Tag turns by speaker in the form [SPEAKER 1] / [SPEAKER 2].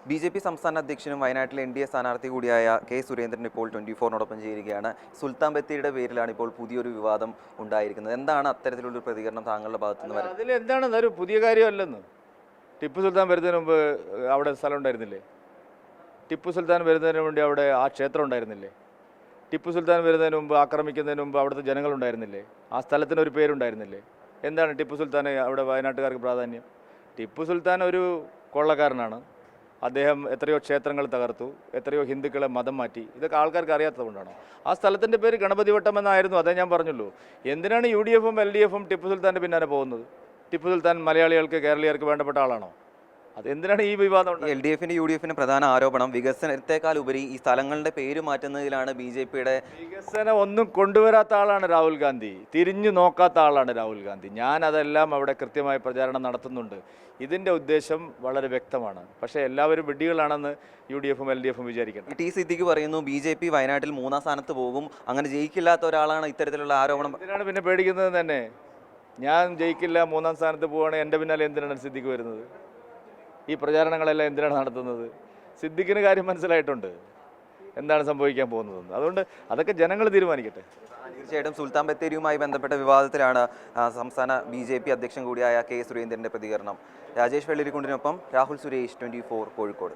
[SPEAKER 1] BJP. സംസ്ഥാന അധ്യക്ഷനും വയനാട്ടിലെ എൻ.ഡി.എ സ്ഥാനാർത്ഥി കൂടിയായ കെ സുരേന്ദ്രൻ ഇപ്പോൾ 24-നോടൊപ്പം ചേരുകയാണ്. സുൽത്താൻ ബത്തേരിയുടെ പേരിലാണ് ഇപ്പോൾ പുതിയൊരു വിവാദം ഉണ്ടായിരിക്കുന്നത്. എന്താണ് അത്തരത്തിലുള്ള പ്രതികരണം താങ്കളുടെ ഭാഗത്തുനിന്ന് വരുന്നത്?
[SPEAKER 2] അതിലെന്താണ് ഒരു പുതിയ കാര്യമല്ലെന്ന്. ടിപ്പു സുൽത്താൻ വരുന്നതിന് മുമ്പ് അവിടെ സ്ഥലം ഉണ്ടായിരുന്നില്ലേ? ടിപ്പു സുൽത്താൻ വരുന്നതിന് വേണ്ടി അവിടെ ആ ക്ഷേത്രം ഉണ്ടായിരുന്നില്ലേ? ടിപ്പു സുൽത്താൻ വരുന്നതിന് മുമ്പ് ആക്രമിക്കുന്നതിന് മുമ്പ് അവിടുത്തെ ജനങ്ങളുണ്ടായിരുന്നില്ലേ? ആ സ്ഥലത്തിനൊരു പേരുണ്ടായിരുന്നില്ലേ? എന്താണ് ടിപ്പു സുൽത്താൻ അവിടെ വയനാട്ടുകാർക്ക് പ്രാധാന്യം? ടിപ്പു സുൽത്താൻ ഒരു കൊള്ളക്കാരനാണ്. അദ്ദേഹം എത്രയോ ക്ഷേത്രങ്ങൾ തകർത്തു, എത്രയോ ഹിന്ദുക്കളെ മതം മാറ്റി. ഇതൊക്കെ ആൾക്കാർക്ക് അറിയാത്തതുകൊണ്ടാണ്. ആ സ്ഥലത്തിൻ്റെ പേര് ഗണപതി വട്ടം എന്നായിരുന്നു. അതേ ഞാൻ പറഞ്ഞുള്ളൂ. എന്തിനാണ് UDF-ഉം LDF-ഉം ടിപ്പു സുൽത്താൻ്റെ പിന്നാലെ പോകുന്നത്? ടിപ്പു സുൽത്താൻ മലയാളികൾക്ക് കേരളീയർക്ക് വേണ്ടപ്പെട്ട ആളാണോ? അതെന്തിനാണ് ഈ വിവാദം?
[SPEAKER 1] LDF-നും UDF-നും പ്രധാന ആരോപണം വികസനത്തെക്കാൾ ഉപരി ഈ സ്ഥലങ്ങളുടെ പേര് മാറ്റുന്നതിലാണ് BJP-യുടെ.
[SPEAKER 2] വികസനം ഒന്നും കൊണ്ടുവരാത്ത ആളാണ് രാഹുൽ ഗാന്ധി. തിരിഞ്ഞു നോക്കാത്ത ആളാണ് രാഹുൽ ഗാന്ധി. ഞാൻ അതെല്ലാം അവിടെ കൃത്യമായി പ്രചാരണം നടത്തുന്നുണ്ട്. ഇതിൻ്റെ ഉദ്ദേശം വളരെ വ്യക്തമാണ്. പക്ഷേ എല്ലാവരും വിഡ്ഢികളാണെന്ന് UDF-ഉം LDF-ഉം വിചാരിക്കണം.
[SPEAKER 1] ടി സിദ്ദിഖ് പറയുന്നു BJP വയനാട്ടിൽ 3-ാം സ്ഥാനത്ത് പോകും, അങ്ങനെ ജയിക്കില്ലാത്ത ഒരാളാണ് ഇത്തരത്തിലുള്ള ആരോപണം.
[SPEAKER 2] എന്തിനാണ് പിന്നെ പേടിക്കുന്നത് തന്നെ? ഞാൻ ജയിക്കില്ല, 3-ാം സ്ഥാനത്ത് പോവുകയാണെങ്കിൽ എൻ്റെ പിന്നാലെ എന്തിനാണ് സിദ്ദിഖ് വരുന്നത്? ഈ പ്രചാരണങ്ങളെല്ലാം എന്തിനാണ് നടത്തുന്നത്? സിദ്ദിഖിന് കാര്യം മനസ്സിലായിട്ടുണ്ട് എന്താണ് സംഭവിക്കാൻ പോകുന്നതെന്ന്. അതുകൊണ്ട് അതൊക്കെ ജനങ്ങൾ തീരുമാനിക്കട്ടെ.
[SPEAKER 1] തീർച്ചയായിട്ടും സുൽത്താൻ ബത്തേരിയുമായി ബന്ധപ്പെട്ട വിവാദത്തിലാണ് സംസ്ഥാന BJP അധ്യക്ഷൻ കൂടിയായ കെ സുരേന്ദ്രൻ്റെ പ്രതികരണം. രാജേഷ് വെള്ളരിക്കുണ്ടിനൊപ്പം രാഹുൽ സുരേഷ്, 24 കോഴിക്കോട്.